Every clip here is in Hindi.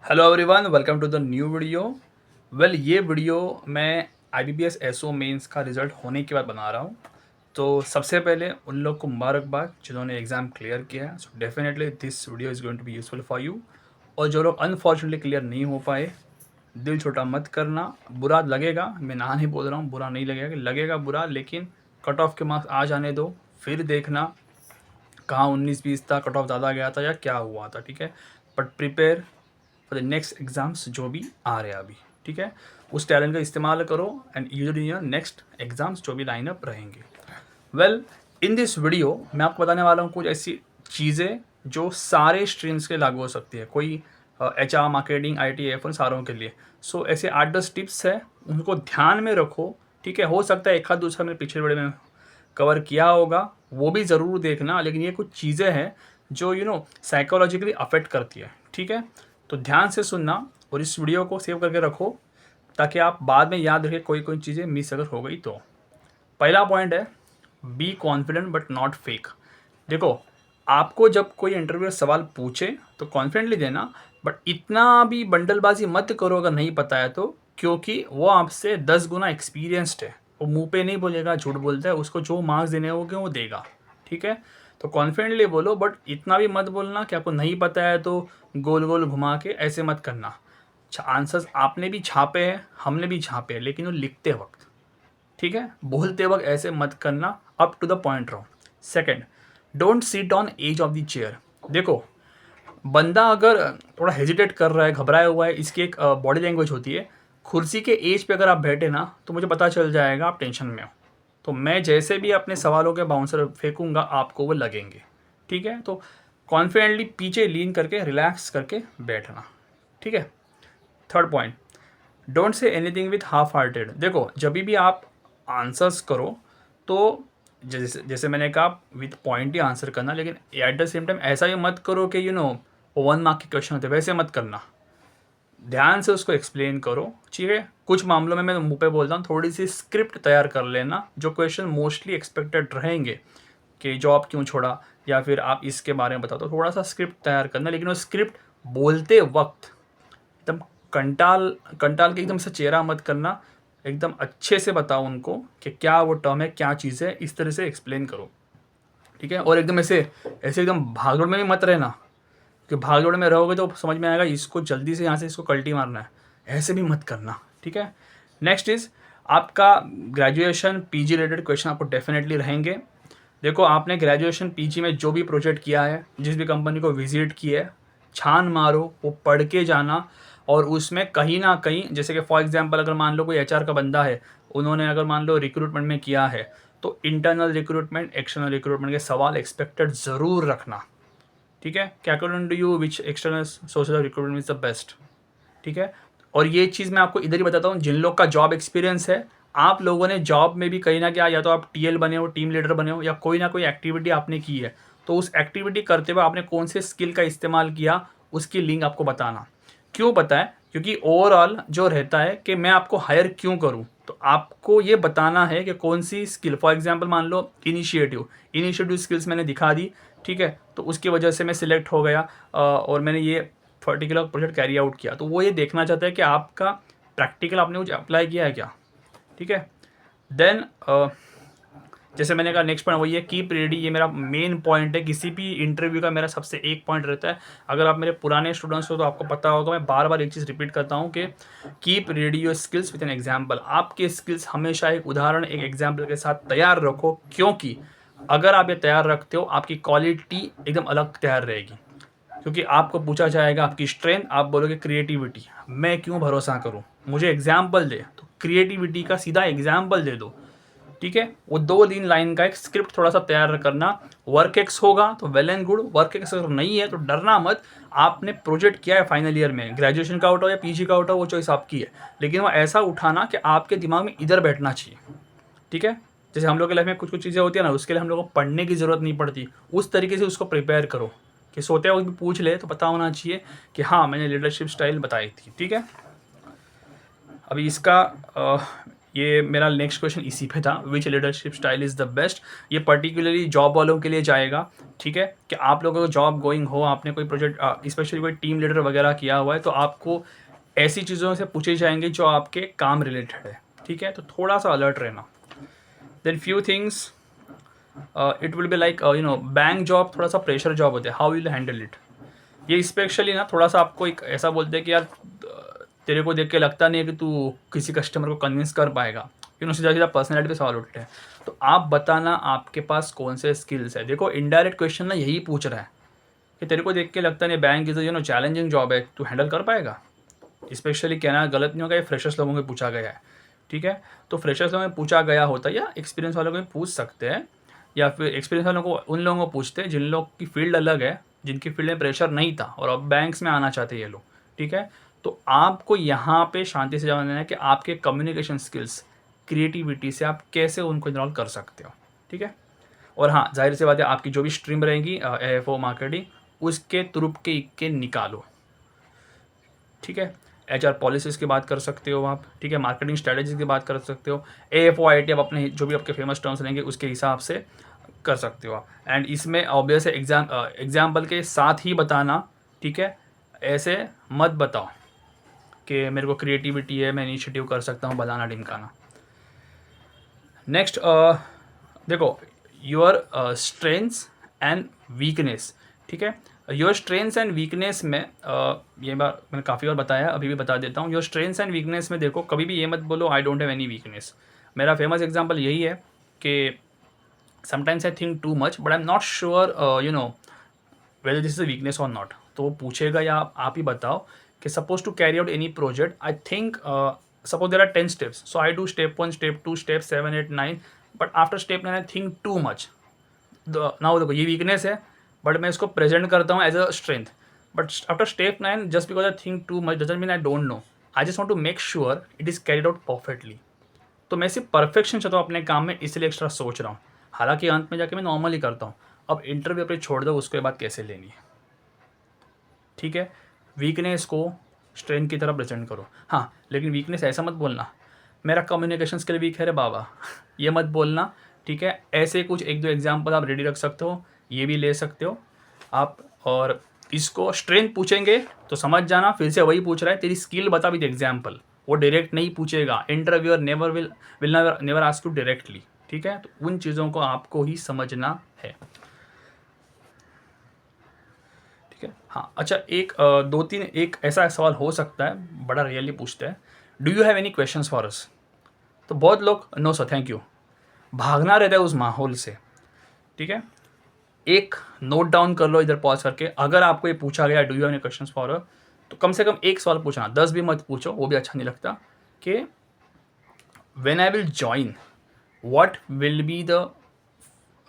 Hello everyone, welcome to the new video. ये वीडियो मैं IBPS SO मेंस का रिज़ल्ट होने के बाद बना रहा हूँ। तो सबसे पहले उन लोग को मुबारकबाद जिन्होंने एग्ज़ाम क्लियर किया है। So definitely this video is going to be useful for you. और जो लोग अनफॉर्चुनेटली क्लियर नहीं हो पाए, दिल छोटा मत करना। बुरा लगेगा, मैं ना नहीं बोल रहा हूँ, बुरा नहीं लगेगा, लगेगा बुरा, लेकिन कट ऑफ के मार्क्स आ जाने दो, फिर देखना कहाँ 19-20 था, कट ऑफ ज़्यादा गया था या क्या हुआ था। ठीक है, but prepare for the next exams जो भी आ रहे हैं अभी। ठीक है, उस टैलेंट का इस्तेमाल करो एंड यूजली नेक्स्ट एग्ज़ाम्स जो भी लाइन अप रहेंगे। इन दिस वीडियो मैं आपको बताने वाला हूँ कुछ ऐसी चीज़ें जो सारे स्ट्रीम्स के लागू हो सकती है। कोई HR, मार्केटिंग, IT, F1 सारों के लिए। सो ऐसे 8-10 टिप्स है, उनको ध्यान में रखो। ठीक है, हो सकता है एक आध दूसरा मेरे पिछले वीडियो में कवर किया होगा, वो भी ज़रूर देखना। लेकिन ये कुछ चीज़ें हैं जो साइकोलॉजिकली अफेक्ट करती है। ठीक है, तो ध्यान से सुनना और इस वीडियो को सेव करके रखो ताकि आप बाद में याद रखें कोई कोई चीज़ें मिस अगर हो गई तो। पहला पॉइंट है, be confident but not fake. देखो, आपको जब कोई इंटरव्यू सवाल पूछे तो कॉन्फिडेंटली देना, बट इतना भी बंडलबाजी मत करो अगर नहीं पता है तो, क्योंकि वो आपसे 10 गुना एक्सपीरियंस्ड है। वो मुंह पे नहीं बोलेगा, झूठ बोलता है, उसको जो मार्क्स देने होंगे वो देगा। ठीक है, तो कॉन्फिडेंटली बोलो, बट इतना भी मत बोलना कि आपको नहीं पता है तो गोल गोल घुमा के ऐसे मत करना। आंसर्स आपने भी छापे हैं, हमने भी छापे हैं, लेकिन वो लिखते वक्त, ठीक है, बोलते वक्त ऐसे मत करना, अप टू द पॉइंट रहो। Second, don't sit on edge of the chair. देखो, बंदा अगर थोड़ा हेजिटेट कर रहा है, घबराया हुआ है, इसकी एक बॉडी लैंग्वेज होती है। कुर्सी के एज पे अगर आप बैठे ना तो मुझे पता चल जाएगा आप टेंशन में हो। तो मैं जैसे भी अपने सवालों के बाउंसर फेंकूंगा आपको वो लगेंगे। ठीक है, तो कॉन्फिडेंटली पीछे लीन करके रिलैक्स करके बैठना। ठीक है। Third point, don't say anything with half hearted. देखो, जब भी आप आंसर्स करो तो जैसे जैसे मैंने कहा विथ पॉइंट ही आंसर करना, लेकिन एट द सेम टाइम ऐसा ही मत करो कि 1 मार्क के क्वेश्चन होते वैसे मत करना। ध्यान से उसको एक्सप्लेन करो। ठीक है, कुछ मामलों में मैं मुंह पे बोलता हूँ, थोड़ी सी स्क्रिप्ट तैयार कर लेना, जो क्वेश्चन मोस्टली एक्सपेक्टेड रहेंगे कि जॉब क्यों छोड़ा या फिर आप इसके बारे में बताओ, तो थोड़ा सा स्क्रिप्ट तैयार करना। लेकिन वो स्क्रिप्ट बोलते वक्त एकदम कंटाल कंटाल के एकदम से चेहरा मत करना, एकदम अच्छे से बताओ उनको कि क्या वो टर्म है, क्या चीज़ है, इस तरह से एक्सप्लेन करो। ठीक है, और एकदम ऐसे ऐसे एकदम भागदौड़ में भी मत रहना, कि भागदौड़ में रहोगे तो समझ में आएगा इसको जल्दी से यहाँ से इसको कल्टी मारना है, ऐसे भी मत करना। ठीक है। नेक्स्ट इज आपका ग्रेजुएशन PG रिलेटेड क्वेश्चन आपको डेफिनेटली रहेंगे। देखो, आपने ग्रेजुएशन PG में जो भी प्रोजेक्ट किया है, जिस भी कंपनी को विजिट किया है, छान मारो, वो पढ़ के जाना। और उसमें कहीं ना कहीं, जैसे कि फॉर एग्जांपल अगर मान लो कोई HR का बंदा है, उन्होंने अगर मान लो रिक्रूटमेंट में किया है, तो इंटरनल रिक्रूटमेंट, एक्सटर्नल रिक्रूटमेंट के सवाल एक्सपेक्टेड ज़रूर रखना। ठीक है, क्या according to you which external source of recruitment is the best. ठीक है, और ये चीज़ मैं आपको इधर ही बताता हूँ, जिन लोग का जॉब एक्सपीरियंस है, आप लोगों ने जॉब में भी कहीं ना क्या, या तो आप TL बने हो, टीम लीडर बने हो, या कोई ना कोई एक्टिविटी आपने की है, तो उस एक्टिविटी करते हुए आपने कौन से स्किल का इस्तेमाल किया, उसकी लिंक आपको बताना। क्यों पता है? क्योंकि ओवरऑल जो रहता है कि मैं आपको हायर क्यों करूँ, तो आपको ये बताना है कि कौन सी स्किल, फॉर एग्जांपल मान लो इनिशिएटिव स्किल्स मैंने दिखा दी। ठीक है, तो उसकी वजह से मैं सिलेक्ट हो गया और मैंने ये पर्टिकुलर प्रोजेक्ट कैरी आउट किया। तो वो ये देखना चाहता है कि आपका प्रैक्टिकल आपने कुछ अप्लाई किया है क्या। ठीक है, देन जैसे मैंने कहा नेक्स्ट पॉइंट वही है, कीप रेडी। ये मेरा मेन पॉइंट है, किसी भी इंटरव्यू का मेरा सबसे एक पॉइंट रहता है। अगर आप मेरे पुराने स्टूडेंट्स हो तो आपको पता होगा, मैं बार बार एक चीज़ रिपीट करता हूँ कि keep ready your skills with an example. आपके स्किल्स हमेशा एक उदाहरण, एक एग्जाम्पल के साथ तैयार रखो, क्योंकि अगर आप ये तैयार रखते हो, आपकी क्वालिटी एकदम अलग तैयार रहेगी। क्योंकि आपको पूछा जाएगा आपकी स्ट्रेंथ, आप बोलोगे क्रिएटिविटी। मैं क्यों भरोसा करूं, मुझे एग्जाम्पल दे, तो क्रिएटिविटी का सीधा एग्जाम्पल दे दो। ठीक है, वो 2-3 लाइन का एक स्क्रिप्ट थोड़ा सा तैयार करना। वर्क एक्स होगा तो well and good, work ex अगर नहीं है तो डरना मत। आपने प्रोजेक्ट किया है फाइनल ईयर में, ग्रेजुएशन का आउट हो या PG का आउट हो, वो चॉइस आपकी है, लेकिन वो ऐसा उठाना कि आपके दिमाग में इधर बैठना चाहिए। ठीक है, जैसे हम लोग के लाइफ में कुछ कुछ चीज़ें होती है ना, उसके लिए हम लोग को पढ़ने की ज़रूरत नहीं पड़ती, उस तरीके से उसको प्रिपेयर करो कि सोते वक्त भी पूछ ले तो पता होना चाहिए कि हाँ मैंने लीडरशिप स्टाइल बताई थी। ठीक है, अभी इसका ये मेरा नेक्स्ट क्वेश्चन इसी पे था, which leadership style is the best. ये पर्टिकुलरली जॉब वालों के लिए जाएगा, ठीक है, कि आप लोगों को जॉब गोइंग हो, आपने कोई प्रोजेक्ट स्पेशली कोई टीम लीडर वगैरह किया हुआ है, तो आपको ऐसी चीज़ों से पूछे जाएंगे जो आपके काम रिलेटेड है, ठीक है, तो थोड़ा सा अलर्ट रहना। Then few things, it will be like bank job थोड़ा सा प्रेशर जॉब होता है, हाउ विल हैंडल इट। ये स्पेशली ना थोड़ा सा आपको एक ऐसा बोलते हैं कि यार तेरे को देख के लगता नहीं है कि तू किसी कस्टमर को कन्विंस कर पाएगा, सीधा सीधा पर्सनैलिटी पे सवाल उठते हैं। तो आप बताना आपके पास कौन से स्किल्स है। देखो इनडायरेक्ट क्वेश्चन ना यही पूछ रहा है कि तेरे को देख के लगता नहीं बैंक इज चैलेंजिंग जॉब है, तू हैंडल कर पाएगा। स्पेशली कहना गलत नहीं होगा, ये फ्रेशर्स लोगों को पूछा गया है, ठीक है, तो फ्रेशर्स लोगों में पूछा गया होता है या एक्सपीरियंस वालों को भी पूछ सकते हैं, या फिर एक्सपीरियंस वालों को उन लोगों को पूछते हैं जिन लोग की फील्ड अलग है, जिनकी फील्ड में प्रेशर नहीं था और अब बैंक्स में आना चाहते हैं ये लोग, ठीक है। तो आपको यहाँ पे शांति से जवाब देना है कि आपके कम्युनिकेशन स्किल्स, क्रिएटिविटी से आप कैसे उनको इन्वॉल्व कर सकते हो, ठीक है। और हाँ, जाहिर सी बात है आपकी जो भी स्ट्रीम रहेगी AFO मार्केटिंग, उसके तुरुप के इक्के निकालो, ठीक है। HR पॉलिसीज़ की बात कर सकते हो आप, ठीक है, मार्केटिंग स्ट्रेटजीज की बात कर सकते हो। AFO IT आप अपने जो भी आपके फेमस टर्म्स रहेंगे उसके हिसाब से कर सकते हो आप। एंड इसमें ऑब्वियस है एग्जाम्पल के साथ ही बताना, ठीक है, ऐसे मत बताओ कि मेरे को क्रिएटिविटी है, मैं इनिशिएटिव कर सकता हूँ, बनाना ढिमकाना। नेक्स्ट देखो, योर स्ट्रेंथ्स एंड वीकनेस, ठीक है। योर स्ट्रेंथ्स एंड वीकनेस में ये बार मैंने काफ़ी बार बताया, अभी भी बता देता हूँ। योर स्ट्रेंथ्स एंड वीकनेस में देखो, कभी भी ये मत बोलो I don't have any weakness. मेरा फेमस एग्जांपल यही है कि sometimes I think too much but I am not sure whether this is a weakness or not. तो वो पूछेगा या आप ही बताओ कि suppose to carry out any project, I think suppose there are 10 steps, so I do step 1, step 2, step 7, 8, 9, but after step 9 I think too much। Now देखो ये वीकनेस है बट मैं इसको प्रेजेंट करता हूँ as a strength, but after step 9 just because I think too much doesn't mean I don't know, I just want to make sure it is carried out perfectly. तो मैं सिर्फ परफेक्शन चाहता हूँ अपने काम में, इसलिए एक्स्ट्रा सोच रहा हूँ, हालांकि अंत में जाके मैं नॉर्मली करता हूँ। अब इंटरव्यू पे छोड़ दो, उसके बाद कैसे लेनी है, ठीक है। वीकनेस को स्ट्रेंथ की तरह प्रेजेंट करो, हाँ, लेकिन वीकनेस ऐसा मत बोलना मेरा कम्युनिकेशन स्किल वीक है रे बाबा ये मत बोलना, ठीक है। ऐसे कुछ एक दो एग्जांपल आप रेडी रख सकते हो, ये भी ले सकते हो आप। और इसको स्ट्रेंथ पूछेंगे तो समझ जाना फिर से वही पूछ रहा है, तेरी स्किल बता विद एग्जाम्पल। वो डायरेक्ट नहीं पूछेगा, interviewer will never ask you directly, ठीक है। तो उन चीज़ों को आपको ही समझना है, ठीक है। हाँ अच्छा, एक दो तीन एक ऐसा सवाल हो सकता है, बड़ा रियली पूछता है, do you have any questions for us. तो बहुत लोग नो सर थैंक यू, भागना रहता है उस माहौल से, ठीक है। एक नोट डाउन कर लो इधर पॉज करके, अगर आपको ये पूछा गया do you have any questions for us, तो कम से कम एक सवाल पूछना, 10 भी मत पूछो, वो भी अच्छा नहीं लगता, कि when I will join what will be the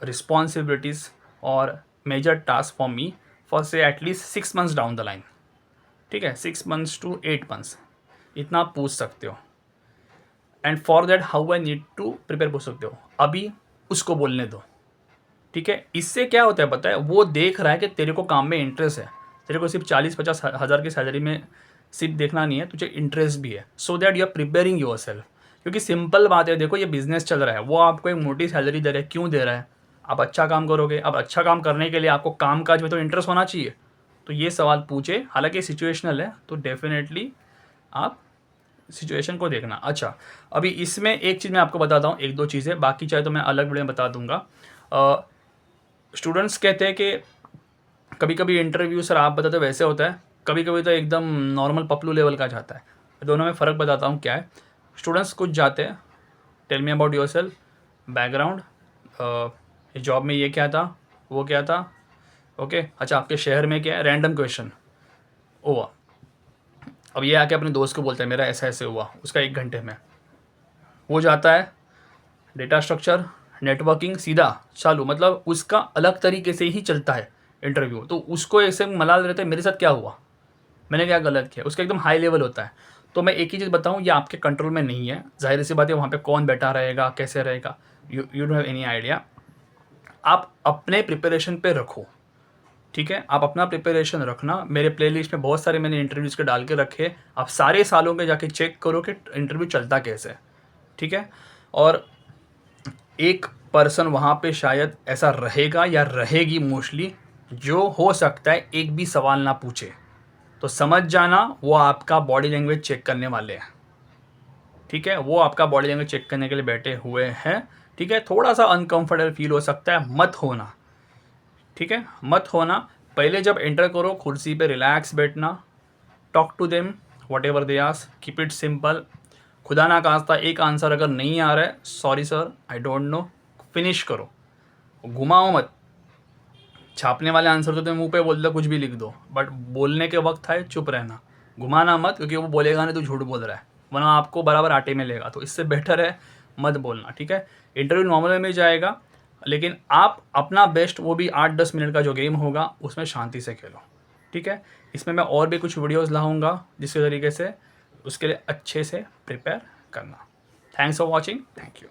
responsibilities और major task for me for से at least 6 months down the line, ठीक है, 6 months to 8 months, इतना आप पूछ सकते हो। And for that how I need to prepare पूछ सकते हो, अभी उसको बोलने दो, ठीक है। इससे क्या होता है पता है, वो देख रहा है कि तेरे को काम में इंटरेस्ट है, तेरे को सिर्फ 40-50 हज़ार की सैलरी में सिर्फ देखना नहीं है, तुझे इंटरेस्ट भी है, so that you are preparing yourself. क्योंकि सिंपल बात है, देखो ये बिजनेस चल रहा है, वो आपको एक मोटी सैलरी दे रहा है, क्यों दे रहा है, आप अच्छा काम करोगे। अब अच्छा काम करने के लिए आपको काम काज में तो इंटरेस्ट होना चाहिए, तो ये सवाल पूछे, हालांकि सिचुएशनल है तो डेफिनेटली आप सिचुएशन को देखना। अच्छा, अभी इसमें एक चीज़ मैं आपको बताता हूँ, एक दो चीज़ें, बाकी चाहे तो मैं अलग वीडियो में बता दूंगा। स्टूडेंट्स कहते हैं कि कभी कभी इंटरव्यू सर आप बताते वैसे होता है, कभी कभी तो एकदम नॉर्मल पपलू लेवल का जाता है। दोनों में फ़र्क बताता हूँ क्या है। स्टूडेंट्स कुछ जाते हैं, tell me about yourself, background, job में ये क्या था, वो क्या था, ओके, अच्छा आपके शहर में क्या है, रैंडम क्वेश्चन हुआ। अब ये आके अपने दोस्त को बोलता है मेरा ऐसा ऐसे हुआ, उसका 1 घंटे में वो जाता है, डेटा स्ट्रक्चर, नेटवर्किंग सीधा चालू, मतलब उसका अलग तरीके से ही चलता है इंटरव्यू। तो उसको ऐसे मलाल रहता है मेरे साथ क्या हुआ, मैंने क्या गलत किया, उसका एकदम हाई लेवल होता है। तो मैं एक ही चीज़ बताऊँ, ये आपके कंट्रोल में नहीं है, जाहिर सी बात है वहाँ पे कौन बैठा रहेगा, कैसे रहेगा, you don't have any idea. आप अपने प्रिपरेशन पे रखो, ठीक है, आप अपना प्रिपरेशन रखना। मेरे प्लेलिस्ट में बहुत सारे मैंने इंटरव्यूज़ के डाल के रखे, आप सारे सालों के जाके चेक करो कि इंटरव्यू चलता कैसे है। ठीक है। और एक पर्सन वहाँ पे शायद ऐसा रहेगा या रहेगी मोस्टली, जो हो सकता है एक भी सवाल ना पूछे, तो समझ जाना वो आपका बॉडी लैंग्वेज चेक करने वाले हैं। ठीक है, वो आपका बॉडी लैंग्वेज चेक करने के लिए बैठे हुए हैं। ठीक है, थोड़ा सा अनकंफर्टेबल फील हो सकता है, मत होना। ठीक है, मत होना। पहले जब एंटर करो कुर्सी पे रिलैक्स बैठना, talk to them whatever they ask, keep it simple. खुदा ना खास्ता एक आंसर अगर नहीं आ रहा है, sorry sir I don't no, finish करो, घुमाओ मत। छापने वाले आंसर तो तुम मुंह पे बोल दो, कुछ भी लिख दो, बट बोलने के वक्त है चुप रहना, घुमाना मत, क्योंकि वो बोलेगा नहीं तू झूठ बोल रहा है, वरना आपको बराबर आटे में लेगा। तो इससे बेटर है मत बोलना। ठीक है, इंटरव्यू नॉर्मल में जाएगा, लेकिन आप अपना बेस्ट, वो भी 8-10 मिनट का जो गेम होगा उसमें शांति से खेलो। ठीक है, इसमें मैं और भी कुछ वीडियोज़ लाऊंगा जिसके तरीके से उसके लिए अच्छे से प्रिपेयर करना। Thanks for watching, thank you.